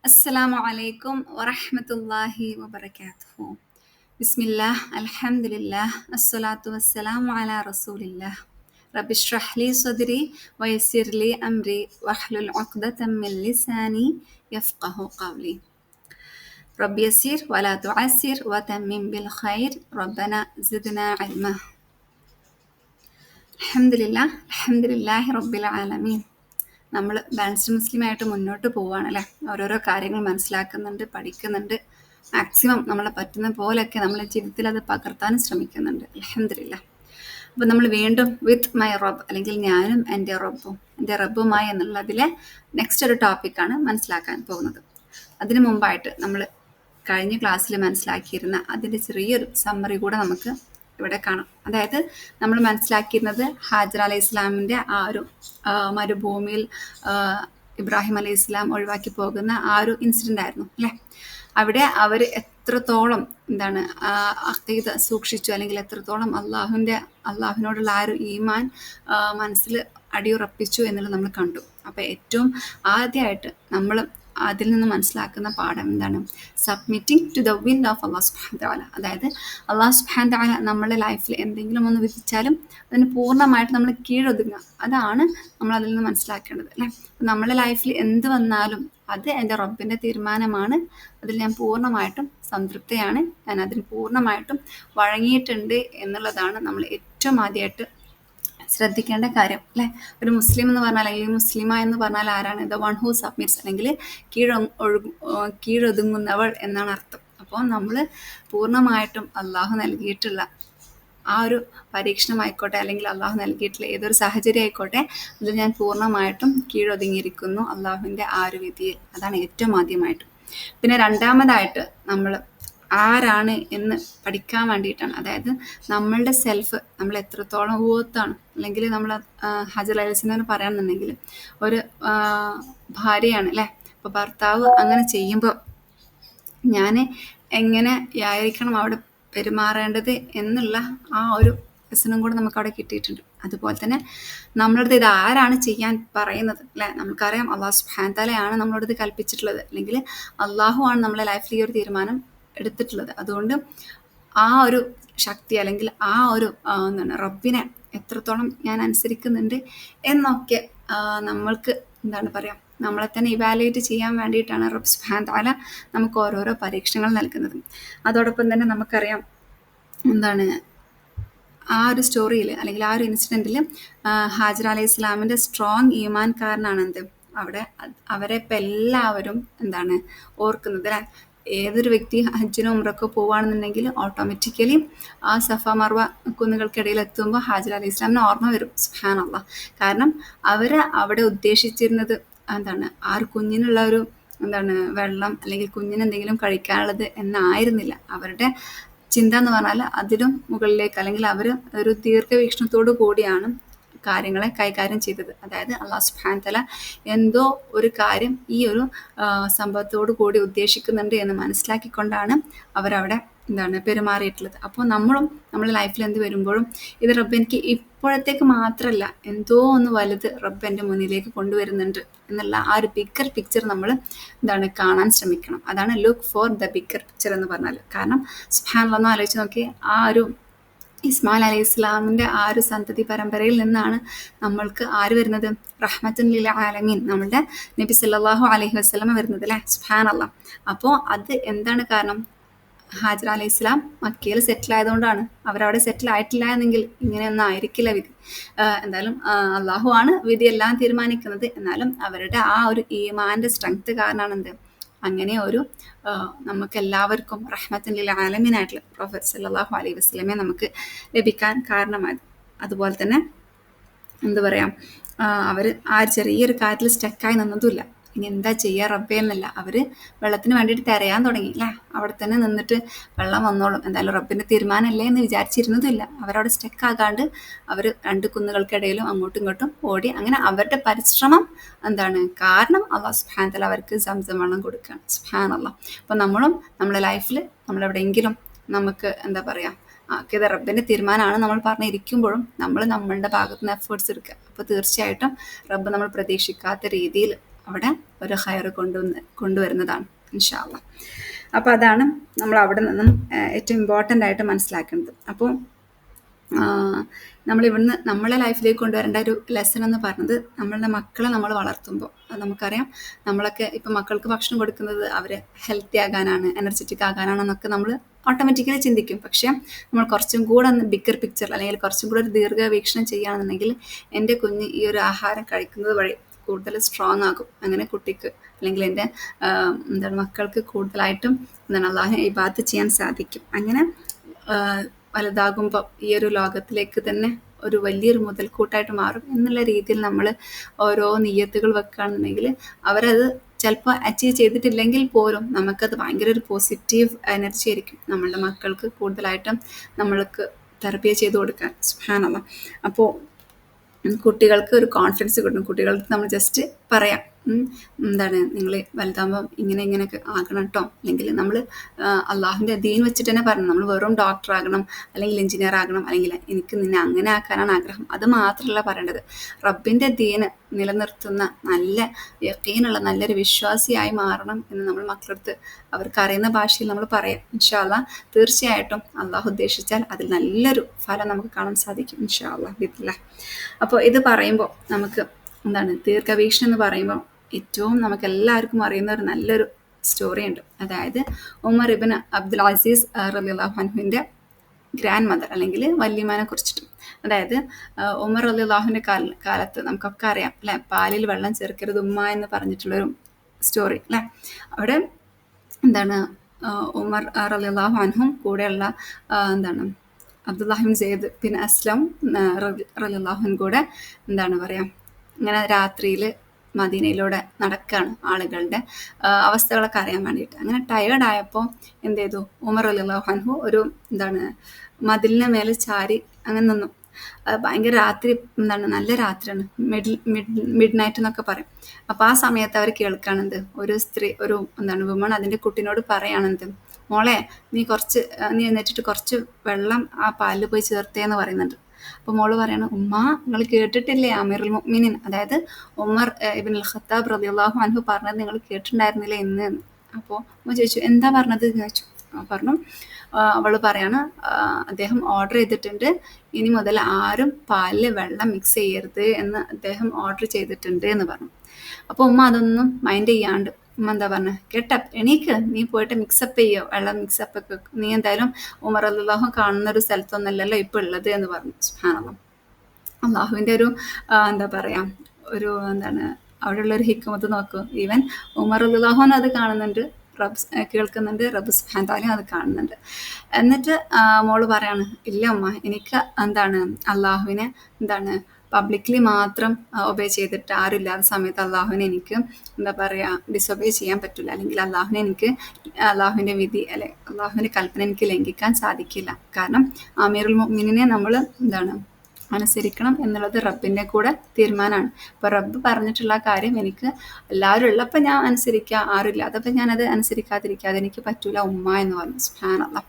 السلام عليكم ورحمة الله وبركاته. بسم الله الحمد لله الصلاة والسلام على رسول الله. رب اشرح لي صدري ويسر لي أمري واحلل عقدة من لساني يفقه قولي. رب يسر ولا تعسر وتمم بالخير ربنا زدنا علما. അൽഹംദുലില്ലാഹി റബ്ബിൽ ആലമീൻ. നമ്മൾ ബാലൻസ്ഡ് മുസ്ലിമായിട്ട് മുന്നോട്ട് പോവുകയാണല്ലേ. ഓരോരോ കാര്യങ്ങൾ മനസ്സിലാക്കുന്നുണ്ട്, പഠിക്കുന്നുണ്ട്. മാക്സിമം നമ്മളെ പറ്റുന്ന പോലെയൊക്കെ നമ്മളെ ജീവിതത്തിൽ അത് പകർത്താനും ശ്രമിക്കുന്നുണ്ട്. അൽഹംദുലില്ലാഹ്. അപ്പോൾ നമ്മൾ വീണ്ടും വിത്ത് മൈ റബ്ബ്, അല്ലെങ്കിൽ ഞാനും എൻ്റെ റബ്ബുമായി എന്നുള്ളതിലെ നെക്സ്റ്റ് ഒരു ടോപ്പിക്കാണ് മനസ്സിലാക്കാൻ പോകുന്നത്. അതിനു മുമ്പായിട്ട് നമ്മൾ കഴിഞ്ഞ ക്ലാസ്സിൽ മനസ്സിലാക്കിയിരുന്ന അതിൻ്റെ ചെറിയൊരു സമ്മറി കൂടെ നമുക്ക് ഇവിടെ കാണാം. അതായത് നമ്മൾ മനസ്സിലാക്കിയിരുന്നത് ഹാജർ അലൈഹി ഇസ്ലാമിൻ്റെ ആ ഒരു മരുഭൂമിയിൽ ഇബ്രാഹിം അലൈഹി ഇസ്ലാം ഒഴിവാക്കി പോകുന്ന ആ ഒരു ഇൻസിഡൻ്റ് ആയിരുന്നു അല്ലേ. അവിടെ അവർ എത്രത്തോളം അഖീദ സൂക്ഷിച്ചു, അല്ലെങ്കിൽ എത്രത്തോളം അള്ളാഹുവിനോടുള്ള ആ ഒരു ഈമാൻ മനസ്സിൽ അടിയുറപ്പിച്ചു എന്നുള്ളത് നമ്മൾ കണ്ടു. അപ്പോൾ ഏറ്റവും ആദ്യമായിട്ട് നമ്മൾ അതിൽ നിന്ന് മനസ്സിലാക്കുന്ന പാഠം എന്താണ്? Submitting to the will of അള്ളാഹു സുബ്ഹാനഹു വതആല. അതായത് അള്ളാഹു സുബ്ഹാനഹു വതആല നമ്മുടെ ലൈഫിൽ എന്തെങ്കിലും ഒന്ന് വിധിച്ചാലും അതിന് പൂർണ്ണമായിട്ട് നമ്മൾ കീഴൊതുങ്ങുക. അതാണ് നമ്മൾ അതിൽ നിന്ന് മനസ്സിലാക്കേണ്ടത് അല്ലേ. നമ്മുടെ ലൈഫിൽ എന്ത് വന്നാലും അത് എൻ്റെ റബ്ബിൻ്റെ തീരുമാനമാണ്, അതിൽ ഞാൻ പൂർണ്ണമായിട്ടും സംതൃപ്തയാണ്, ഞാൻ അതിന് പൂർണ്ണമായിട്ടും വഴങ്ങിയിട്ടുണ്ട് എന്നുള്ളതാണ് നമ്മൾ ഏറ്റവും ആദ്യമായിട്ട് ശ്രദ്ധിക്കേണ്ട കാര്യം അല്ലേ. ഒരു മുസ്ലിം എന്ന് പറഞ്ഞാൽ, അല്ലെങ്കിൽ മുസ്ലിമ എന്ന് പറഞ്ഞാൽ ആരാണ്? ദ വൺ ഹൂ സബ്മിറ്റ്സ്, അല്ലെങ്കിൽ കീഴൊതുങ്ങുന്നവൾ എന്നാണ് അർത്ഥം. അപ്പോൾ നമ്മൾ പൂർണ്ണമായിട്ടും അള്ളാഹു നൽകിയിട്ടുള്ള ആ ഒരു പരീക്ഷണമായിക്കോട്ടെ, അല്ലെങ്കിൽ അള്ളാഹു നൽകിയിട്ടുള്ള ഏതൊരു സാഹചര്യം ആയിക്കോട്ടെ, അതിൽ ഞാൻ പൂർണ്ണമായിട്ടും കീഴൊതുങ്ങിയിരിക്കുന്നു അള്ളാഹുവിൻ്റെ ആ ഒരു വിധിയിൽ. അതാണ് ഏറ്റവും ആദ്യമായിട്ട്. പിന്നെ രണ്ടാമതായിട്ട് നമ്മൾ ആരാണ് എന്ന് പഠിക്കാൻ വേണ്ടിയിട്ടാണ്. അതായത് നമ്മളുടെ സെൽഫ് നമ്മൾ എത്രത്തോളം ഊത്താണ്, അല്ലെങ്കിൽ നമ്മൾ ഹജർ അലൈഹിസ്സലാമിന് പറയാമെന്നുണ്ടെങ്കിൽ ഒരു ഭാര്യയാണ് അല്ലേ. അപ്പോൾ ഭർത്താവ് അങ്ങനെ ചെയ്യുമ്പോൾ ഞാൻ എങ്ങനെ ആയിരിക്കണം അവിടെ പെരുമാറേണ്ടത് എന്നുള്ള ആ ഒരു ലെസണും കൂടെ നമുക്ക് അവിടെ കിട്ടിയിട്ടുണ്ട്. അതുപോലെ തന്നെ നമ്മളടുത്ത് ഇത് ആരാണ് ചെയ്യാൻ പറയുന്നത് അല്ലേ. നമുക്കറിയാം അള്ളാഹു സുബ്ഹാനഹു വതആലയാണ് നമ്മളോട് കൽപ്പിച്ചിട്ടുള്ളത്, അല്ലെങ്കിൽ അള്ളാഹു ആണ് നമ്മളെ ലൈഫിൽ ഈ ഒരു തീരുമാനം എടുത്തിട്ടുള്ളത്. അതുകൊണ്ട് ആ ഒരു ശക്തി, അല്ലെങ്കിൽ ആ ഒരു റബ്ബിനെ എത്രത്തോളം ഞാൻ അനുസരിക്കുന്നുണ്ട് എന്നൊക്കെ നമ്മൾക്ക് നമ്മളെ തന്നെ ഇവാലുവേറ്റ് ചെയ്യാൻ വേണ്ടിയിട്ടാണ് റബ്ബ് സുബ്ഹാനഹു വതആല നമുക്ക് ഓരോരോ പരീക്ഷണങ്ങൾ നൽകുന്നത്. അതോടൊപ്പം തന്നെ നമുക്കറിയാം ആ ഒരു സ്റ്റോറിയിൽ, അല്ലെങ്കിൽ ആ ഒരു ഇൻസിഡൻറ്റിൽ ഹാജർ അലൈഹി ഇസ്ലാമിൻ്റെ സ്ട്രോങ് ഈമാൻ കാരണമാണ് അവിടെ അവരെ ഇപ്പം എല്ലാവരും ഓർക്കുന്നത് അല്ലേ. ഏതൊരു വ്യക്തി ഹജ്ജിനോ ഉംറക്കോ പോവുകയാണെന്നുണ്ടെങ്കിൽ ഓട്ടോമാറ്റിക്കലി ആ സഫ മർവ കുന്നുകൾക്കിടയിൽ എത്തുമ്പോൾ ഹാജർ അലൈഹി ഇസ്ലാമിന് ഓർമ്മ വരും. സുബ്ഹാനല്ലാഹ്. കാരണം അവർ അവിടെ ഉദ്ദേശിച്ചിരുന്നത് ആ ഒരു കുഞ്ഞിനുള്ള ഒരു വെള്ളം, അല്ലെങ്കിൽ കുഞ്ഞിന് എന്തെങ്കിലും കഴിക്കാനുള്ളത് എന്നായിരുന്നില്ല. അവരുടെ ചിന്ത എന്ന് പറഞ്ഞാൽ അതിലും മുകളിലേക്ക്, അല്ലെങ്കിൽ അവർ ഒരു ദീർഘവീക്ഷണത്തോടു കൂടിയാണ് കാര്യങ്ങളെ കൈകാര്യം ചെയ്തത്. അതായത് അള്ളാഹു സുബ്ഹാനഹു വതആല എന്തോ ഒരു കാര്യം ഈ ഒരു സംഭവത്തോടു കൂടി ഉദ്ദേശിക്കുന്നുണ്ട് എന്ന് മനസ്സിലാക്കിക്കൊണ്ടാണ് അവരവിടെ പെരുമാറിയിട്ടുള്ളത്. അപ്പോൾ നമ്മളും നമ്മുടെ ലൈഫിൽ എന്ത് വരുമ്പോഴും ഇത് റബ്ബ് എനിക്ക് ഇപ്പോഴത്തേക്ക് മാത്രമല്ല, എന്തോ ഒന്ന് വലുത് റബ്ബ് എൻ്റെ മുന്നിലേക്ക് കൊണ്ടുവരുന്നുണ്ട് എന്നുള്ള ആ ഒരു ബിഗ്ഗർ പിക്ചർ നമ്മൾ കാണാൻ ശ്രമിക്കണം. അതാണ് look for the bigger picture എന്ന് പറഞ്ഞാൽ. കാരണം സുബ്ഹാനല്ലാഹ് ഒന്ന് ആലോചിച്ച് നോക്കി, ആ ഒരു ഇസ്മായിൽ അലൈഹി ഇസ്ലാമിൻ്റെ ആ ഒരു സന്തതി പരമ്പരയിൽ നിന്നാണ് നമ്മൾക്ക് ആര് വരുന്നത്? റഹ്മത്തുൻ ലിൽ ആലമീൻ, നമ്മളുടെ നബി സല്ലല്ലാഹു അലൈഹി വസല്ലമ വരുന്നത് അല്ലേ. സുബ്ഹാനല്ലാഹ്. അപ്പോൾ അത് എന്താണ് കാരണം? ഹാജർ അലൈഹി ഇസ്ലാം മക്കയിൽ സെറ്റിൽ ആയതുകൊണ്ടാണ്. അവരവിടെ സെറ്റിൽ ആയിട്ടില്ല എന്നെങ്കിൽ ഇങ്ങനെയൊന്നും ആയിരിക്കില്ല വിധി. എന്തായാലും അള്ളാഹു ആണ് വിധി എല്ലാം തീരുമാനിക്കുന്നത്. എന്നാലും അവരുടെ ആ ഒരു ഈമാൻ്റെ സ്ട്രെങ്ത് കാരണമാണ് അങ്ങനെ ഒരു നമുക്ക് എല്ലാവർക്കും റഹ്മത്തുൻ ലിൽ ആലമീനായിട്ടുള്ള പ്രൊഫറ്റ് സല്ലല്ലാഹു അലൈഹി വസല്ലമയെ നമുക്ക് ലഭിക്കാൻ കാരണമായത്. അതുപോലെ തന്നെ അവർ ആ ചെറിയൊരു കാര്യത്തിൽ സ്റ്റക്കായി നിന്നതുമില്ല. ഇനി എന്താ ചെയ്യുക റബ്ബേ എന്നല്ല, അവർ വെള്ളത്തിന് വേണ്ടിയിട്ട് തിരയാൻ തുടങ്ങി അല്ലേ. അവിടെ തന്നെ നിന്നിട്ട് വെള്ളം വന്നോളും, എന്തായാലും റബ്ബിൻ്റെ തീരുമാനമല്ലേ എന്ന് വിചാരിച്ചിരുന്നതുമില്ല. അവരവിടെ സ്റ്റക്കാകാണ്ട് അവർ രണ്ട് കുന്നുകൾക്കിടയിലും അങ്ങോട്ടും ഇങ്ങോട്ടും ഓടി. അങ്ങനെ അവരുടെ പരിശ്രമം കാരണം അള്ളാഹു സുബ്ഹാനഹു വതആല അവർക്ക് സംസം വെള്ളം കൊടുക്കുകയാണ്. സുബ്ഹാനല്ലാഹ്. അപ്പോൾ നമ്മളും നമ്മുടെ ലൈഫിൽ നമ്മളെവിടെയെങ്കിലും നമുക്ക് ഇത് റബ്ബിൻ്റെ തീരുമാനമാണ് നമ്മൾ പറഞ്ഞിരിക്കുമ്പോഴും നമ്മൾ നമ്മളുടെ ഭാഗത്ത് നിന്ന് എഫേർട്സ് എടുക്കുക. അപ്പോൾ തീർച്ചയായിട്ടും റബ്ബ് നമ്മൾ പ്രതീക്ഷിക്കാത്ത രീതിയിൽ അവിടെ ഒരു ഹയർ കൊണ്ടുവരുന്നതാണ് ഇൻഷാ അള്ളാ. അപ്പോൾ അതാണ് നമ്മൾ അവിടെ നിന്നും ഏറ്റവും ഇമ്പോർട്ടൻ്റ് ആയിട്ട് മനസ്സിലാക്കുന്നത്. അപ്പോൾ നമ്മളിവിടുന്ന് നമ്മളെ ലൈഫിലേക്ക് കൊണ്ടുവരേണ്ട ഒരു ലെസൺ എന്ന് പറയുന്നത്, നമ്മളുടെ മക്കളെ നമ്മൾ വളർത്തുമ്പോൾ നമുക്കറിയാം, നമ്മളൊക്കെ ഇപ്പം മക്കൾക്ക് ഭക്ഷണം കൊടുക്കുന്നത് അവർ ഹെൽത്തി ആകാനാണ്, എനർജറ്റിക് ആകാനാണെന്നൊക്കെ നമ്മൾ ഓട്ടോമാറ്റിക്കലി ചിന്തിക്കും. പക്ഷേ നമ്മൾ കുറച്ചും കൂടെ ഒന്ന് ബിഗർ പിക്ചർ, അല്ലെങ്കിൽ കുറച്ചും കൂടെ ഒരു ദീർഘവീക്ഷണം ചെയ്യുകയാണെന്നുണ്ടെങ്കിൽ എൻ്റെ കുഞ്ഞ് ഈ ഒരു ആഹാരം കഴിക്കുന്നത് വഴി കൂടുതൽ സ്ട്രോങ് ആകും. അങ്ങനെ കുട്ടിക്ക് അല്ലെങ്കിൽ എൻ്റെ മക്കൾക്ക് കൂടുതലായിട്ടും അള്ളാഹുവിനെ ഇബാദത്ത് ചെയ്യാൻ സാധിക്കും. അങ്ങനെ വലുതാകുമ്പോൾ ഈ ഒരു ലോകത്തിലേക്ക് തന്നെ ഒരു വലിയൊരു മുതൽക്കൂട്ടായിട്ട് മാറും എന്നുള്ള രീതിയിൽ നമ്മൾ ഓരോ നിയ്യത്തുകൾ വെക്കുകയാണെന്നുണ്ടെങ്കിൽ അവരത് ചിലപ്പോൾ അച്ചീവ് ചെയ്തിട്ടില്ലെങ്കിൽ പോലും നമുക്കത് ഭയങ്കര ഒരു പോസിറ്റീവ് എനർജി ആയിരിക്കും നമ്മളുടെ മക്കൾക്ക് കൂടുതലായിട്ടും നമ്മൾക്ക് തെറപ്പിയ ചെയ്ത് കൊടുക്കാൻ. സുബ്ഹാനല്ലാഹ്. അപ്പോൾ കുട്ടികൾക്ക് ഒരു കോൺഫിഡൻസ് കിട്ടും. കുട്ടികൾക്ക് നമ്മൾ ജസ്റ്റ് പറയാം, നിങ്ങൾ വലുതാകുമ്പം ഇങ്ങനെയൊക്കെ ആകണം കേട്ടോ, അല്ലെങ്കിൽ നമ്മൾ അള്ളാഹുവിൻ്റെ ദീൻ വെച്ചിട്ട് തന്നെ പറഞ്ഞു, നമ്മൾ വെറും ഡോക്ടർ ആകണം, അല്ലെങ്കിൽ എഞ്ചിനീയർ ആകണം, അല്ലെങ്കിൽ എനിക്ക് നിന്നെ അങ്ങനെ ആക്കാനാണ് ആഗ്രഹം, അത് മാത്രമല്ല പറയേണ്ടത്. റബ്ബിൻ്റെ ദീന് നിലനിർത്തുന്ന നല്ല യഖീനുള്ള നല്ലൊരു വിശ്വാസിയായി മാറണം എന്ന് നമ്മൾ മക്കളടുത്ത് അവർക്ക് അറിയുന്ന ഭാഷയിൽ നമ്മൾ പറയാം. ഇൻഷാ അള്ളാഹ് തീർച്ചയായിട്ടും അള്ളാഹു ഉദ്ദേശിച്ചാൽ അതിൽ നല്ലൊരു ഫലം നമുക്ക് കാണാൻ സാധിക്കും ഇൻഷാ അള്ളാഹ് ബിദ്നില്ലാഹ്. അപ്പോൾ ഇത് പറയുമ്പോൾ നമുക്ക് ദീർഘവീക്ഷണം എന്ന് പറയുമ്പോൾ ഏറ്റവും നമുക്ക് എല്ലാവർക്കും അറിയുന്ന ഒരു നല്ലൊരു സ്റ്റോറി ഉണ്ട്. അതായത് ഉമർ ഇബ്നു അബ്ദുൽ അസീസ് റളിയല്ലാഹു അൻഹുവിൻ്റെ ഗ്രാൻഡ് മദർ അല്ലെങ്കിൽ വല്യമാനെ കുറിച്ചിട്ടും. അതായത് ഉമർ റളിയല്ലാഹുവിൻ്റെ കാലത്ത് നമുക്കൊക്കെ അറിയാം അല്ലേ, പാലിൽ വെള്ളം ചേർക്കരുത് ഉമ്മ എന്ന് പറഞ്ഞിട്ടുള്ളൊരു സ്റ്റോറി അല്ലേ. അവിടെ ഉമർ റളിയല്ലാഹു അൻഹും കൂടെയുള്ള അബ്ദുല്ലാഹിബിൻ സെയ്ദ് ബിൻ അസ്ലം റളിയല്ലാഹുവിൻ കൂടെ ഇങ്ങനെ രാത്രിയിൽ മദീനയിലൂടെ നടക്കുകയാണ് ആളുകളുടെ അവസ്ഥകളൊക്കെ അറിയാൻ വേണ്ടിയിട്ട്. അങ്ങനെ ടയേർഡായപ്പോൾ എന്ത് ചെയ്തു, ഉമർ റളിയല്ലാഹു അൻഹു ഒരു മതിലിന് മേലെ ചാരി അങ്ങനെ നിന്നു. ഭയങ്കര രാത്രി നല്ല രാത്രിയാണ്, മിഡ് നൈറ്റ് എന്നൊക്കെ പറയും. അപ്പോൾ ആ സമയത്ത് അവർ കേൾക്കുകയാണെന്ത്, ഒരു സ്ത്രീ ഒരു വിമൺ അതിൻ്റെ കുട്ടിനോട് പറയുകയാണെന്ത്, മോളെ നീ എഴുന്നേറ്റിട്ട് കുറച്ച് വെള്ളം ആ പാലിൽ പോയി ചേർത്തേന്ന് പറയുന്നുണ്ട്. അപ്പോൾ മോള് പറയാണ്, ഉമ്മ നിങ്ങൾ കേട്ടിട്ടില്ലേ അമീറുൽ മുഅ്മിനീൻ, അതായത് ഉമർ ഇബ്നുൽ ഖത്താബ് റളിയല്ലാഹു അൻഹു പറഞ്ഞത് നിങ്ങൾ കേട്ടിട്ടുണ്ടായിരുന്നില്ലേ ഇന്ന്. അപ്പോൾ ഉമ്മ ചോദിച്ചു, എന്താ പറഞ്ഞത് ചോദിച്ചു. പറഞ്ഞു, അവൾ പറയാണ്, അദ്ദേഹം ഓർഡർ ചെയ്തിട്ടുണ്ട്, ഇനി മുതൽ ആരും പാലിൽ വെള്ളം മിക്സ് ചെയ്യരുത് എന്ന് അദ്ദേഹം ഓർഡർ ചെയ്തിട്ടുണ്ട് എന്ന് പറഞ്ഞു. അപ്പോൾ ഉമ്മ അതൊന്നും മൈൻഡ് ചെയ്യാണ്ട് ഉമ്മ എന്താ പറഞ്ഞത്, ഗെറ്റപ്പ്, എണീക്ക്, നീ പോയിട്ട് മിക്സപ്പ് ചെയ്യോ, വെള്ളം മിക്സപ്പ് ഒക്കെ, നീ എന്തായാലും ഉമർ റളിയല്ലാഹു കാണുന്ന ഒരു സ്ഥലത്തൊന്നല്ലല്ലോ ഇപ്പോൾ ഉള്ളത് എന്ന് പറഞ്ഞു. സുബ്ഹാനല്ലാഹ്. അള്ളാഹുവിൻ്റെ ഒരു ഒരു അവിടെയുള്ളൊരു ഹിക്മത്ത് നോക്കൂ. ഈവൻ ഉമർ റളിയല്ലാഹു അത് കാണുന്നുണ്ട്, കേൾക്കുന്നുണ്ട്, റബ്ബ് സുബ്ഹാനഹു തആല അത് കാണുന്നുണ്ട്. എന്നിട്ട് മോള് പറയാണ്, ഇല്ല ഉമ്മ, എനിക്ക് അള്ളാഹുവിനെ പബ്ലിക്കലി മാത്രം ഒബേ ചെയ്തിട്ട് ആരും ഇല്ലാത്ത സമയത്ത് അള്ളാഹുവിനെ എനിക്ക് ഡിസൊബേ ചെയ്യാൻ പറ്റില്ല, അല്ലെങ്കിൽ അള്ളാഹുവിൻ്റെ വിധി അല്ലെ അള്ളാഹുവിൻ്റെ കൽപ്പന എനിക്ക് ലംഘിക്കാൻ സാധിക്കില്ല. കാരണം അമീറുൽ മുഅ്മിനീനെ നമ്മൾ അനുസരിക്കണം എന്നുള്ളത് റബ്ബിൻ്റെ കൂടെ തീരുമാനമാണ്. അപ്പോൾ റബ്ബ് പറഞ്ഞിട്ടുള്ള കാര്യം എനിക്ക് എല്ലാവരും ഉള്ളപ്പോൾ ഞാൻ അനുസരിക്കുക, ആരും ഇല്ലാത്തപ്പോൾ ഞാനത് അനുസരിക്കാതിരിക്കാതെ എനിക്ക് പറ്റൂല ഉമ്മ എന്ന് പറഞ്ഞു. സുബ്ഹാനല്ലാഹ്.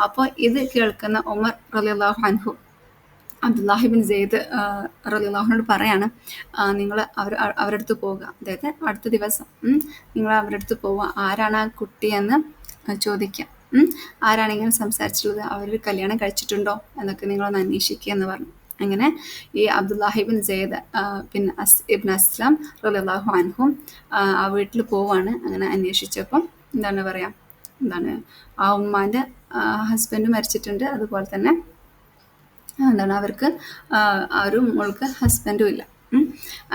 അപ്പോൾ ഇത് കേൾക്കുന്ന ഉമർ റളിയല്ലാഹു അൻഹു അബ്ദുല്ലാഹിബിൻ സെയ്ദ് റളിയല്ലാഹുവിനോട് പറയാണ്, നിങ്ങൾ അവരുടെ അടുത്ത് പോവുക, അതായത് അടുത്ത ദിവസം നിങ്ങൾ അവരുടെ അടുത്ത് പോവുക, ആരാണ് ആ കുട്ടിയെന്ന് ചോദിക്കുക, ആരാണ് ഇങ്ങനെ സംസാരിച്ചിട്ടുള്ളത്, അവർ കല്യാണം കഴിച്ചിട്ടുണ്ടോ എന്നൊക്കെ നിങ്ങളൊന്ന് അന്വേഷിക്കുക എന്ന് പറഞ്ഞു. അങ്ങനെ ഈ അബ്ദുല്ലാഹിബിൻ സെയ്ദ് ഇബ്ൻ അസ്ലം റളിയല്ലാഹു അൻഹു ആ വീട്ടിൽ പോവാണ്. അങ്ങനെ അന്വേഷിച്ചപ്പം ആ ഉമ്മാൻ്റെ ഹസ്ബൻഡ് മരിച്ചിട്ടുണ്ട്, അതുപോലെ തന്നെ അവർക്ക് ഒരു മോൾക്ക് ഹസ്ബൻഡും ഇല്ല.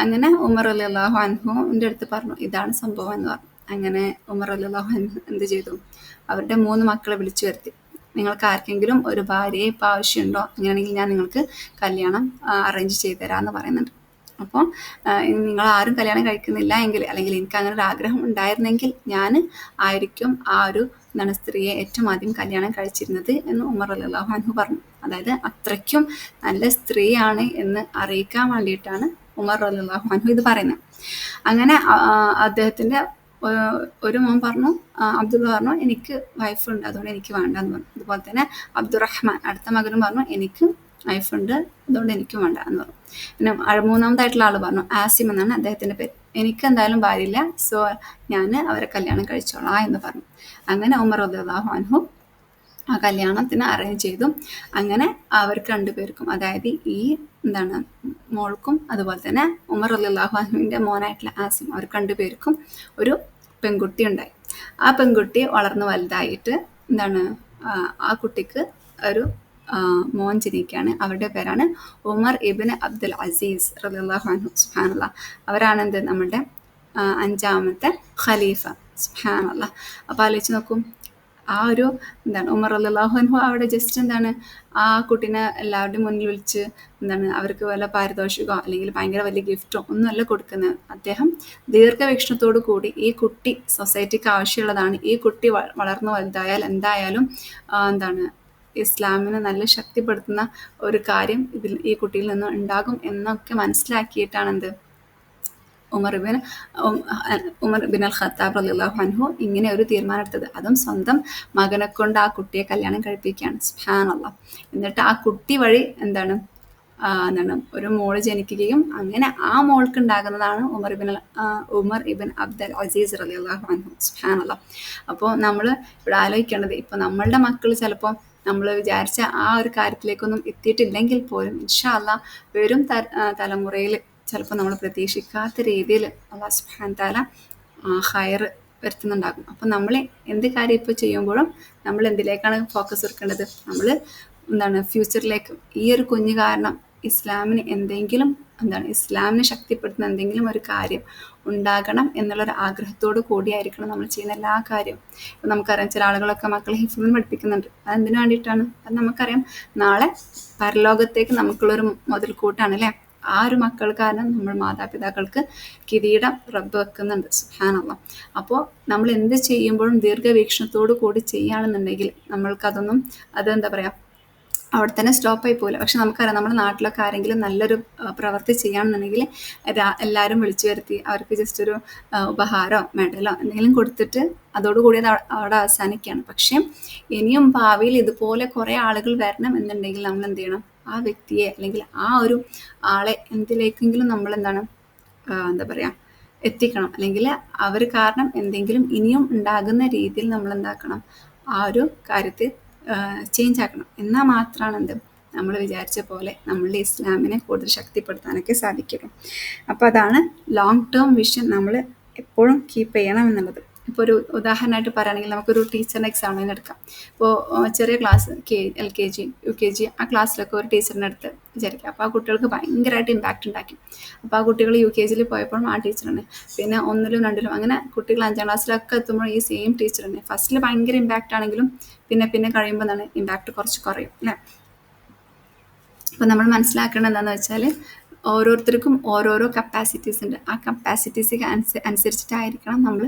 അങ്ങനെ ഉമർ റളിയല്ലാഹു അൻഹുവിൻ്റെ അടുത്ത് പറഞ്ഞു, ഇതാണ് സംഭവം എന്ന് പറഞ്ഞു. അങ്ങനെ ഉമർ റളിയല്ലാഹു അൻഹു എന്ത് ചെയ്തു, അവരുടെ 3 മക്കളെ വിളിച്ചു വരുത്തി, നിങ്ങൾക്ക് ആർക്കെങ്കിലും ഒരു ഭാര്യയെ ഇപ്പോൾ ആവശ്യമുണ്ടോ, അങ്ങനെയാണെങ്കിൽ ഞാൻ നിങ്ങൾക്ക് കല്യാണം അറേഞ്ച് ചെയ്ത് തരാമെന്ന് പറയുന്നുണ്ട്. അപ്പോൾ നിങ്ങൾ ആരും കല്യാണം കഴിക്കുന്നില്ല എങ്കിൽ, അല്ലെങ്കിൽ എനിക്ക് അങ്ങനെ ഒരു ആഗ്രഹം ഉണ്ടായിരുന്നെങ്കിൽ ഞാൻ ആയിരിക്കും ആ ഒരു സ്ത്രീയെ ഏറ്റവും ആദ്യം കല്യാണം കഴിച്ചിരുന്നത് എന്ന് ഉമർ റളിയല്ലാഹു അൻഹു പറഞ്ഞു. അതായത് അത്രയ്ക്കും നല്ല സ്ത്രീയാണ് എന്ന് അറിയിക്കാൻ വേണ്ടിയിട്ടാണ് ഉമർ റളിയല്ലാഹു അൻഹു ഇത് പറയുന്നത്. അങ്ങനെ അദ്ദേഹത്തിൻ്റെ ഒരു മോൻ പറഞ്ഞു, അബ്ദുള്ള പറഞ്ഞു, എനിക്ക് വൈഫുണ്ട് അതുകൊണ്ട് എനിക്ക് വേണ്ടെന്ന് പറഞ്ഞു. അതുപോലെ തന്നെ അബ്ദുറഹ്മാൻ അടുത്ത മകനും പറഞ്ഞു, എനിക്ക് വൈഫുണ്ട് അതുകൊണ്ട് എനിക്കും വേണ്ട എന്ന് പറഞ്ഞു. പിന്നെ 3ാമതായിട്ടുള്ള ആൾ പറഞ്ഞു, ആസിം എന്നാണ് അദ്ദേഹത്തിൻ്റെ പേര്. എനിക്കെന്തായാലും ഭാര്യയില്ല, സോ ഞാൻ അവരെ കല്യാണം കഴിച്ചോളാം എന്ന് പറഞ്ഞു. അങ്ങനെ ഉമർ റളിയല്ലാഹു അൻഹു ആ കല്യാണത്തിന് അറേഞ്ച് ചെയ്തു. അങ്ങനെ അവർക്ക് രണ്ടുപേർക്കും, അതായത് ഈ എന്താണ് മോൾക്കും അതുപോലെ തന്നെ ഉമർ റളിയല്ലാഹു അൻഹുവിൻ്റെ മോനായിട്ടുള്ള ആസിം, അവർക്ക് രണ്ടുപേർക്കും ഒരു പെൺകുട്ടി ഉണ്ടായി. ആ പെൺകുട്ടി വളർന്ന് വലുതായിട്ട് എന്താണ് ആ കുട്ടിക്ക് ഒരു മോൻ ജനിക്കുകയാണ്. അവരുടെ പേരാണ് ഉമർ ഇബ്ൻ അബ്ദുൽ അസീസ് റളിയല്ലാഹു അൻഹു. സുബ്ഹാനല്ലാഹ്. അവരാണ് എന്ത് നമ്മുടെ അഞ്ചാമത്തെ ഖലീഫ. സുബ്ഹാനല്ലാഹ്. അപ്പോൾ ആലോചിച്ച് നോക്കും, ആ ഒരു എന്താണ് ഉമർ റളിയല്ലാഹു അൻഹു അവിടെ ജസ്റ്റ് എന്താണ് ആ കുട്ടീനെ എല്ലാവരുടെയും മുന്നിൽ വിളിച്ച് എന്താണ് അവർക്ക് വല്ല പാരിതോഷികമോ അല്ലെങ്കിൽ ഭയങ്കര വലിയ ഗിഫ്റ്റോ ഒന്നുമല്ല കൊടുക്കുന്നത്. അദ്ദേഹം ദീർഘവീക്ഷണത്തോടു കൂടി ഈ കുട്ടി സൊസൈറ്റിക്ക് ആവശ്യമുള്ളതാണ്, ഈ കുട്ടി വളർന്നു വലുതായാൽ എന്തായാലും എന്താണ് ഇസ്ലാമിനെ നല്ല ശക്തിപ്പെടുത്തുന്ന ഒരു കാര്യം ഈ കുട്ടിയിൽ നിന്ന് ഉണ്ടാകും എന്നൊക്കെ മനസ്സിലാക്കിയിട്ടാണ് എന്ത് ഉമർ ബിൻ അൽ ഖത്താബ് റളിയല്ലാഹു അൻഹു ഇങ്ങനെ ഒരു തീരുമാനം എടുത്തത്. അതും സ്വന്തം മകനെ കൊണ്ട് ആ കുട്ടിയെ കല്യാണം കഴിപ്പിക്കുകയാണ്. സുബ്ഹാനല്ലാഹ്. എന്നിട്ട് ആ കുട്ടി വഴി എന്താണ് ഒരു മോള് ജനിക്കുകയും അങ്ങനെ ആ മോൾക്ക് ഉണ്ടാകുന്നതാണ് ഉമർ ഇബൻ അബ്ദുൽ അസീസ് റളിയല്ലാഹു അൻഹു. സുബ്ഹാനല്ലാഹ്. അപ്പോൾ നമ്മൾ ഇവിടെ ആലോചിക്കേണ്ടത്, ഇപ്പോൾ നമ്മളുടെ മക്കൾ ചിലപ്പോൾ നമ്മൾ വിചാരിച്ച ആ ഒരു കാര്യത്തിലേക്കൊന്നും എത്തിയിട്ടില്ലെങ്കിൽ പോലും ഇൻഷാ അല്ലാഹ് വരും തലമുറയിൽ ചിലപ്പോൾ നമ്മൾ പ്രതീക്ഷിക്കാത്ത രീതിയിൽ അല്ലാഹു സുബ്ഹാനഹു തആല ഹൈർ വരുത്തുന്നുണ്ടാകും. അപ്പം നമ്മൾ എന്ത് കാര്യം ഇപ്പോൾ ചെയ്യുമ്പോഴും നമ്മൾ എന്തിലേക്കാണ് ഫോക്കസ് കൊടുക്കേണ്ടത്? നമ്മൾ ഫ്യൂച്ചറിലേക്ക് ഈ ഒരു കുഞ്ഞ് കാരണം ഇസ്ലാമിന് എന്തെങ്കിലും ഇസ്ലാമിനെ ശക്തിപ്പെടുത്തുന്ന എന്തെങ്കിലും ഒരു കാര്യം ഉണ്ടാകണം എന്നുള്ളൊരു ആഗ്രഹത്തോട് കൂടിയായിരിക്കണം നമ്മൾ ചെയ്യുന്ന എല്ലാ കാര്യവും. ഇപ്പം നമുക്കറിയാം, ചില ആളുകളൊക്കെ മക്കളെ ഹിഫ്ളിന് പഠിപ്പിക്കുന്നുണ്ട്. അതെന്തിനു വേണ്ടിയിട്ടാണ്? അത് നമുക്കറിയാം നാളെ പരലോകത്തേക്ക് നമുക്കുള്ളൊരു മുതൽക്കൂട്ടാണ് അല്ലേ. ആ ഒരു മക്കൾ കാരണം നമ്മൾ മാതാപിതാക്കൾക്ക് കിരീടം റബ്ബ് വെക്കുന്നുണ്ട്. സുബ്ഹാനല്ലാഹ്. അപ്പോൾ നമ്മൾ എന്ത് ചെയ്യുമ്പോഴും ദീർഘവീക്ഷണത്തോടു കൂടി ചെയ്യുകയാണെന്നുണ്ടെങ്കിൽ നമ്മൾക്കതൊന്നും അതെന്താ പറയുക അവിടെ തന്നെ സ്റ്റോപ്പായി പോകില്ല. പക്ഷെ നമുക്കറിയാം, നമ്മുടെ നാട്ടിലൊക്കെ ആരെങ്കിലും നല്ലൊരു പ്രവൃത്തി ചെയ്യുകയാണെന്നുണ്ടെങ്കിൽ എല്ലാവരും വിളിച്ചു വരുത്തി അവർക്ക് ജസ്റ്റ് ഒരു ഉപഹാരമോ മെഡലോ എന്തെങ്കിലും കൊടുത്തിട്ട് അതോടുകൂടി അത് അവിടെ അവസാനിക്കുകയാണ്. പക്ഷേ ഇനിയും ഭാവിയിൽ ഇതുപോലെ കുറേ ആളുകൾ വരണം എന്നുണ്ടെങ്കിൽ നമ്മൾ എന്ത് ചെയ്യണം? ആ വ്യക്തിയെ അല്ലെങ്കിൽ ആ ഒരു ആളെ എന്തിലേക്കെങ്കിലും നമ്മൾ എന്താ പറയുക എത്തിക്കണം. അല്ലെങ്കിൽ അവർ കാരണം എന്തെങ്കിലും ഇനിയും ഉണ്ടാകുന്ന രീതിയിൽ നമ്മൾ എന്താക്കണം? ആ ഒരു കാര്യത്തെ ചേഞ്ച് ആക്കണം. എന്നാൽ മാത്രമാണ് നമ്മൾ വിചാരിച്ച പോലെ നമ്മളുടെ ഇസ്ലാമിനെ കൂടുതൽ ശക്തിപ്പെടുത്താനൊക്കെ സാധിക്കുള്ളൂ. അപ്പോൾ അതാണ് ലോങ് ടേം വിഷൻ നമ്മൾ എപ്പോഴും കീപ്പ് ചെയ്യണം എന്നുള്ളത്. ഇപ്പോൾ ഒരു ഉദാഹരണമായിട്ട് പറയുകയാണെങ്കിൽ നമുക്കൊരു ടീച്ചറിൻ്റെ എക്സാമിന് എടുക്കാം. ഇപ്പോൾ ചെറിയ ക്ലാസ് LKG UKG ആ ക്ലാസ്സിലൊക്കെ ഒരു ടീച്ചറിൻ്റെ അടുത്ത് വിചാരിക്കുക. അപ്പോൾ ആ കുട്ടികൾക്ക് ഭയങ്കരമായിട്ട് ഇമ്പാക്റ്റ് ഉണ്ടാക്കി. അപ്പോൾ ആ കുട്ടികൾ UKGയിൽ പോയപ്പോഴും ആ ടീച്ചറാണ്, പിന്നെ 1ലും 2ലും അങ്ങനെ കുട്ടികൾ 5ാം ക്ലാസ്സിലൊക്കെ എത്തുമ്പോൾ ഈ സെയിം ടീച്ചറാണ്. ഫസ്റ്റിൽ ഭയങ്കര ഇമ്പാക്റ്റ് ആണെങ്കിലും പിന്നെ കഴിയുമ്പോൾ ഇമ്പാക്റ്റ് കുറച്ച് കുറയും അല്ലേ. അപ്പോൾ നമ്മൾ മനസ്സിലാക്കേണ്ടത് എന്താണെന്ന് വെച്ചാൽ ഓരോരുത്തർക്കും ഓരോരോ കപ്പാസിറ്റീസ് ഉണ്ട്. ആ കപ്പാസിറ്റീസ് അനുസരിച്ചിട്ടായിരിക്കണം നമ്മൾ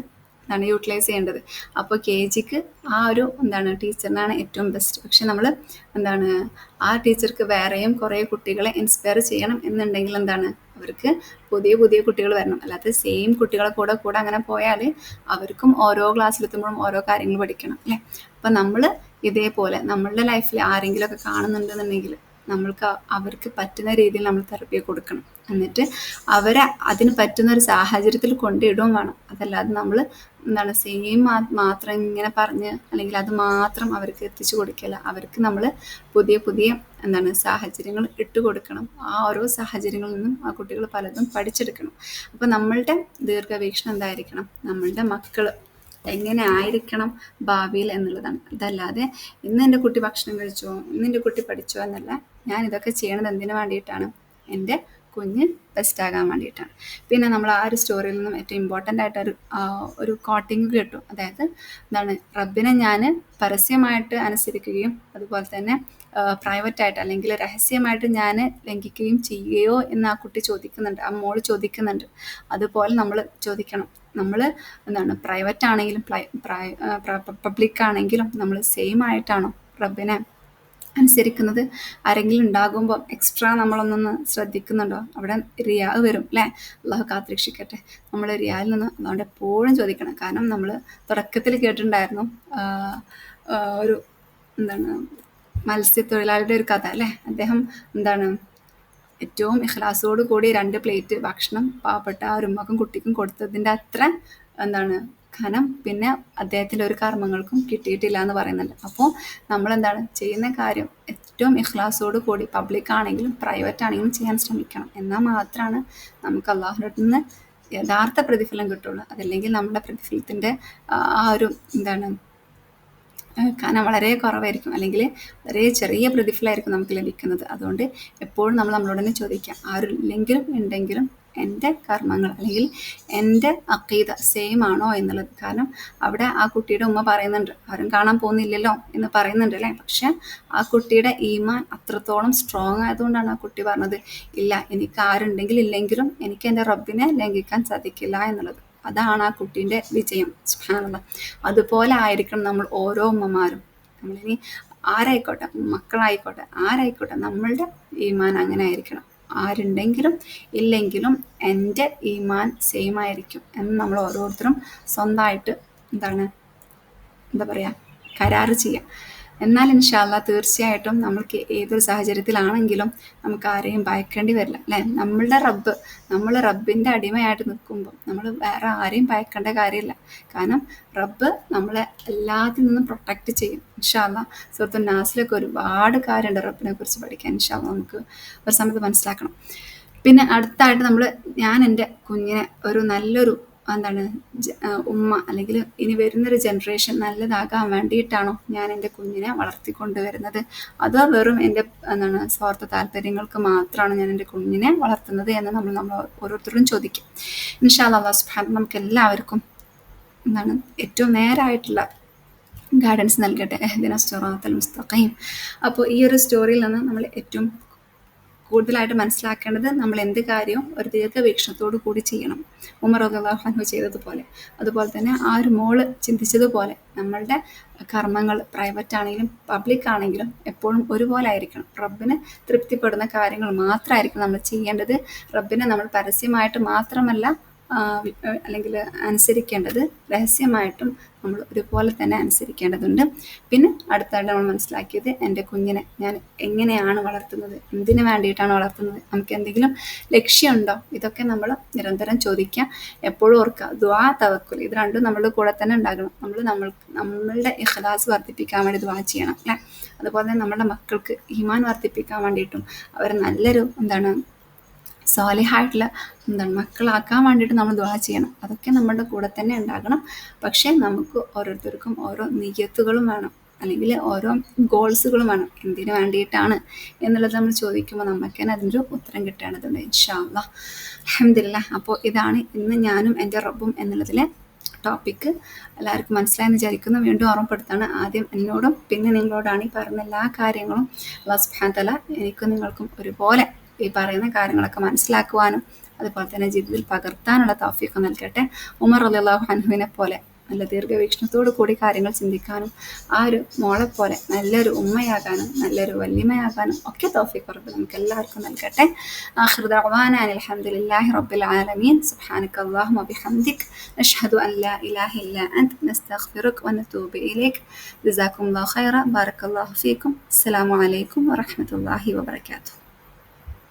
യൂട്ടിലൈസ് ചെയ്യേണ്ടത്. അപ്പോൾ KGക്ക് ആ ഒരു ടീച്ചറിനാണ് ഏറ്റവും ബെസ്റ്റ്. പക്ഷെ നമ്മൾ ആ ടീച്ചർക്ക് വേറെയും കുറേ കുട്ടികളെ ഇൻസ്പയർ ചെയ്യണം എന്നുണ്ടെങ്കിൽ അവർക്ക് പുതിയ പുതിയ കുട്ടികൾ വരണം. അല്ലാതെ സെയിം കുട്ടികളെ കൂടെ അങ്ങനെ പോയാൽ അവർക്കും ഓരോ ക്ലാസ്സിലെത്തുമ്പോഴും ഓരോ കാര്യങ്ങൾ പഠിക്കണം അല്ലേ. അപ്പം നമ്മൾ ഇതേപോലെ നമ്മളുടെ ലൈഫിൽ ആരെങ്കിലുമൊക്കെ കാണുന്നുണ്ടെന്നുണ്ടെങ്കിൽ നമ്മൾക്ക് അവർക്ക് പറ്റുന്ന രീതിയിൽ നമ്മൾ തെറപ്പി കൊടുക്കണം. എന്നിട്ട് അവരെ അതിന് പറ്റുന്ന ഒരു സാഹചര്യത്തിൽ കൊണ്ടിടുകയും വേണം. അതല്ലാതെ നമ്മൾ സെയിം മാത്രം ഇങ്ങനെ പറഞ്ഞ് അല്ലെങ്കിൽ അത് മാത്രം അവർക്ക് എത്തിച്ചു കൊടുക്കില്ല. അവർക്ക് നമ്മൾ പുതിയ പുതിയ സാഹചര്യങ്ങൾ ഇട്ട് കൊടുക്കണം. ആ ഓരോ സാഹചര്യങ്ങളിൽ നിന്നും ആ കുട്ടികൾ പലതും പഠിച്ചെടുക്കണം. അപ്പോൾ നമ്മളുടെ ദീർഘവീക്ഷണം എന്തായിരിക്കണം? നമ്മളുടെ മക്കൾ എങ്ങനെ ആയിരിക്കണം ഭാവിയിൽ എന്നുള്ളതാണ്. അതല്ലാതെ ഇന്ന് എൻ്റെ കുട്ടി ഭക്ഷണം കഴിച്ചോ, ഇന്ന് എൻ്റെ കുട്ടി പഠിച്ചോ എന്നല്ല. ഞാൻ ഇതൊക്കെ ചെയ്യണത് എന്തിനു വേണ്ടിയിട്ടാണ്? എൻ്റെ കുഞ്ഞ് ബെസ്റ്റ് ആകാൻ വേണ്ടിയിട്ടാണ്. പിന്നെ നമ്മൾ ആ ഒരു സ്റ്റോറിയിൽ നിന്നും ഏറ്റവും ഇമ്പോർട്ടൻ്റ് ആയിട്ട് ഒരു കോട്ടിങ് കിട്ടും. അതായത് റബ്ബിനെ ഞാൻ പരസ്യമായിട്ട് അനുസരിക്കുകയും അതുപോലെ തന്നെ പ്രൈവറ്റായിട്ട് അല്ലെങ്കിൽ രഹസ്യമായിട്ട് ഞാൻ ലംഘിക്കുകയും ചെയ്യുകയോ എന്ന് ആ കുട്ടി ചോദിക്കുന്നുണ്ട്, ആ മോള് ചോദിക്കുന്നുണ്ട്. അതുപോലെ നമ്മൾ ചോദിക്കണം. നമ്മൾ പ്രൈവറ്റ് ആണെങ്കിലും പബ്ലിക് ആണെങ്കിലും നമ്മൾ സെയിം ആയിട്ടാണോ റബ്ബിനെ അനുസരിക്കുന്നത്? ആരെങ്കിലും ഉണ്ടാകുമ്പോൾ എക്സ്ട്രാ നമ്മളൊന്നൊന്ന് ശ്രദ്ധിക്കുന്നുണ്ടോ? അവിടെ റിയാ വരും അല്ലേ. അള്ളാഹു കാത്തുരക്ഷിക്കട്ടെ. നമ്മൾ റിയായിൽ നിന്ന് അതുകൊണ്ട് എപ്പോഴും ചോദിക്കണം. കാരണം നമ്മൾ തുടക്കത്തിൽ കേട്ടിട്ടുണ്ടായിരുന്നു ഒരു മത്സ്യത്തൊഴിലാളിയുടെ ഒരു കഥ അല്ലേ. അദ്ദേഹം ഏറ്റവും ഇഖ്ലാസോട് കൂടി 2 പ്ലേറ്റ് ഭക്ഷണം പാവപ്പെട്ട ആ ഒരു ഉമ്മക്കും കുട്ടിക്കും കൊടുത്തതിൻ്റെ അത്ര എന്താണ് ഘനം പിന്നെ അദ്ദേഹത്തിൻ്റെ ഒരു കർമ്മങ്ങൾക്കും കിട്ടിയിട്ടില്ല എന്ന് പറയുന്നുണ്ട്. അപ്പോൾ നമ്മളെന്താണ് ചെയ്യുന്ന കാര്യം ഏറ്റവും ഇഖ്ലാസോട് കൂടി പബ്ലിക് ആണെങ്കിലും പ്രൈവറ്റ് ആണെങ്കിലും ചെയ്യാൻ ശ്രമിക്കണം. എന്നാൽ മാത്രമാണ് നമുക്ക് അള്ളാഹുവിൻ്റെ അടുത്ത് നിന്ന് യഥാർത്ഥ പ്രതിഫലം കിട്ടുള്ളൂ. അതല്ലെങ്കിൽ നമ്മുടെ പ്രതിഫലത്തിൻ്റെ ആ ഒരു എന്താണ് കനം വളരെ കുറവായിരിക്കും, അല്ലെങ്കിൽ വളരെ ചെറിയ പ്രതിഫലമായിരിക്കും നമുക്ക് ലഭിക്കുന്നത്. അതുകൊണ്ട് എപ്പോഴും നമ്മൾ നമ്മളോട് തന്നെ ചോദിക്കാം, ആരില്ലെങ്കിലും ഉണ്ടെങ്കിലും എൻ്റെ കർമ്മങ്ങൾ അല്ലെങ്കിൽ എൻ്റെ അഖീദ സെയിം ആണോ എന്നുള്ളത്. കാരണം അവിടെ ആ കുട്ടിയുടെ ഉമ്മ പറയുന്നുണ്ട്, ആരും കാണാൻ പോകുന്നില്ലല്ലോ എന്ന് പറയുന്നുണ്ട് അല്ലേ. പക്ഷെ ആ കുട്ടിയുടെ ഈമാൻ അത്രത്തോളം സ്ട്രോങ് ആയതുകൊണ്ടാണ് ആ കുട്ടി പറഞ്ഞത്, ഇല്ല എനിക്ക് ആരുണ്ടെങ്കിൽ ഇല്ലെങ്കിലും എനിക്ക് എൻ്റെ റബ്ബിനെ ലംഘിക്കാൻ സാധിക്കില്ല എന്നുള്ളത്. അതാണ് ആ കുട്ടീൻ്റെ വിജയം. സുബ്ഹാനല്ലാഹ്. അതുപോലെ ആയിരിക്കണം നമ്മൾ ഓരോ ഉമ്മമാരും. നമ്മളിനി ആരായിക്കോട്ടെ, മക്കളായിക്കോട്ടെ, ആരായിക്കോട്ടെ, നമ്മളുടെ ഈമാൻ അങ്ങനെ ആയിരിക്കണം. ആരുണ്ടെങ്കിലും ഇല്ലെങ്കിലും എൻ്റെ ഈമാൻ സെയിം ആയിരിക്കും എന്ന് നമ്മൾ ഓരോരുത്തരും സ്വന്തമായിട്ട് എന്താ പറയുക, കരാറ് ചെയ്യാം. എന്നാൽ ഇൻഷാ അല്ലാഹ് തീർച്ചയായിട്ടും നമ്മൾക്ക് ഏതൊരു സാഹചര്യത്തിലാണെങ്കിലും നമുക്ക് ആരെയും ഭയക്കേണ്ടി വരില്ല അല്ലേ. നമ്മളുടെ റബ്ബ്, നമ്മൾ റബ്ബിൻ്റെ അടിമയായിട്ട് നിൽക്കുമ്പോൾ നമ്മൾ വേറെ ആരെയും ഭയക്കേണ്ട കാര്യമില്ല. കാരണം റബ്ബ് നമ്മളെ എല്ലാത്തിൽ നിന്നും പ്രൊട്ടക്റ്റ് ചെയ്യും ഇൻഷാ അല്ലാഹ്. സൂറത്തുൻ നാസിലൊക്കെ ഒരുപാട് കാര്യമുണ്ട് റബ്ബിനെ കുറിച്ച് പഠിക്കാൻ. ഇൻഷാ അല്ലാഹ് നമുക്ക് ഒരു സമയത്ത് മനസ്സിലാക്കണം. പിന്നെ അടുത്തായിട്ട് ഞാൻ എൻ്റെ കുഞ്ഞിനെ ഒരു നല്ലൊരു ഉമ്മ അല്ലെങ്കിൽ ഇനി വരുന്നൊരു ജനറേഷൻ നല്ലതാകാൻ വേണ്ടിയിട്ടാണോ ഞാൻ എൻ്റെ കുഞ്ഞിനെ വളർത്തിക്കൊണ്ടുവരുന്നത്, അതോ വെറും എൻ്റെ സ്വാർത്ഥ താല്പര്യങ്ങൾക്ക് മാത്രമാണ് ഞാൻ എൻ്റെ കുഞ്ഞിനെ വളർത്തുന്നത് എന്ന് നമ്മൾ ഓരോരുത്തരും ചോദിക്കും. ഇൻഷാ അല്ലാഹ് സുബ്ഹാനഹു നമുക്ക് എല്ലാവർക്കും ഏറ്റവും നേരായിട്ടുള്ള ഗൈഡൻസ് നൽകട്ടെ. ഇഹ്ദിന സിറാത്തൽ മുസ്തഖീം. അപ്പോൾ ഈ ഒരു സ്റ്റോറിയിൽ നിന്ന് നമ്മൾ ഏറ്റവും കൂടുതലായിട്ട് മനസ്സിലാക്കേണ്ടത്, നമ്മൾ എന്ത് കാര്യവും ഒരു ദീർഘവീക്ഷണത്തോടു കൂടി ചെയ്യണം. ഉമർ റളിയല്ലാഹു അൻഹു ചെയ്തതുപോലെ, അതുപോലെ തന്നെ ആ ഒരു മോള് ചിന്തിച്ചതുപോലെ നമ്മളുടെ കർമ്മങ്ങൾ പ്രൈവറ്റ് ആണെങ്കിലും പബ്ലിക് ആണെങ്കിലും എപ്പോഴും ഒരുപോലെ ആയിരിക്കണം. റബ്ബിന് തൃപ്തിപ്പെടുന്ന കാര്യങ്ങൾ മാത്രമായിരിക്കും നമ്മൾ ചെയ്യേണ്ടത്. റബ്ബിനെ നമ്മൾ പരസ്യമായിട്ട് മാത്രമല്ല അല്ലെങ്കിൽ അനുസരിക്കേണ്ടത്, രഹസ്യമായിട്ടും നമ്മൾ ഒരുപോലെ തന്നെ അനുസരിക്കേണ്ടതുണ്ട്. പിന്നെ അടുത്തായിട്ട് നമ്മൾ മനസ്സിലാക്കിയത്, എൻ്റെ കുഞ്ഞിനെ ഞാൻ എങ്ങനെയാണ് വളർത്തുന്നത്, എന്തിനു വേണ്ടിയിട്ടാണ് വളർത്തുന്നത്, നമുക്ക് എന്തെങ്കിലും ലക്ഷ്യമുണ്ടോ, ഇതൊക്കെ നമ്മൾ നിരന്തരം ചോദിക്കുക. എപ്പോഴും ഓർക്കുക, ദുആ, തവക്കുൽ, ഇത് രണ്ടും നമ്മളുടെ കൂടെ തന്നെ ഉണ്ടാകണം. നമ്മളുടെ ഇഖ്ലാസ് വർദ്ധിപ്പിക്കാൻ വേണ്ടി ദുആ ചെയ്യണം അല്ലേ. അതുപോലെ തന്നെ നമ്മുടെ മക്കൾക്ക് ഈമാൻ വർദ്ധിപ്പിക്കാൻ വേണ്ടിയിട്ടും അവർ നല്ലൊരു സ്വാലിഹായിട്ടുള്ള മക്കളാക്കാൻ വേണ്ടിയിട്ട് നമ്മൾ ദുആ ചെയ്യണം. അതൊക്കെ നമ്മുടെ കൂടെ തന്നെ ഉണ്ടാകണം. പക്ഷേ നമുക്ക് ഓരോരുത്തർക്കും ഓരോ നിയ്യത്തുകളും വേണം, അല്ലെങ്കിൽ ഓരോ ഗോൾസുകളും വേണം. എന്തിനു വേണ്ടിയിട്ടാണ് എന്നുള്ളത് നമ്മൾ ചോദിക്കുമ്പോൾ നമുക്ക് തന്നെ അതിൻ്റെ ഉത്തരം കിട്ടേണ്ടതുണ്ട് ഇൻഷാ അല്ലാഹ്. അൽഹംദുലില്ലാഹ്. അപ്പോൾ ഇതാണ് ഇന്ന് ഞാനും എൻ്റെ റബ്ബും എന്നുള്ളതിലെ ടോപ്പിക്ക്. എല്ലാവർക്കും മനസ്സിലായെന്ന് വിചാരിക്കുന്നു. വീണ്ടും ഓർമ്മപ്പെടുത്താണ്, ആദ്യം എന്നോടും പിന്നെ നിങ്ങളോടാണ് ഈ പറയുന്ന എല്ലാ കാര്യങ്ങളും അല്ലാഹു സുബ്ഹാനഹു വ തആല എനിക്കും നിങ്ങൾക്കും ഒരുപോലെ ഈ പറയുന്ന കാര്യങ്ങളൊക്കെ മനസ്സിലാക്കുവാനും അതുപോലെ തന്നെ ജീവിതത്തിൽ പകർത്താനുള്ള തൗഫീഖ് നൽകട്ടെ. ഉമർ റളിയല്ലാഹു അൻഹുവിനെ പോലെ നല്ല ദീർഘവീക്ഷണത്തോടു കൂടി കാര്യങ്ങൾ ചിന്തിക്കാനും ആ ഒരു മോളെ പോലെ നല്ലൊരു ഉമ്മയാകാനും നല്ലൊരു വല്യമ്മയാകാനും ഒക്കെ തൗഫീഖ് റബ്ബ് നമുക്ക് എല്ലാവർക്കും നൽകട്ടെ. ആഖിറു ദഅ്വാനാ അൽഹംദുലില്ലാഹി റബ്ബിൽ ആലമീൻ. സുബ്ഹാനക അല്ലാഹുമ്മ ബിഹംദിക് നശ്ഹദു അൻ ലാ ഇലാഹ ഇല്ലാ അൻത നസ്തഗ്ഫിറുക വനതൂബു ഇലൈക്. ജസാകുമുല്ലാഹു ഖൈറൻ. ബാറകല്ലാഹു ഫീക്കും. അസ്സലാമു അലൈക്കും വറഹ്മത്തുള്ളാഹി വബറകാതുഹു.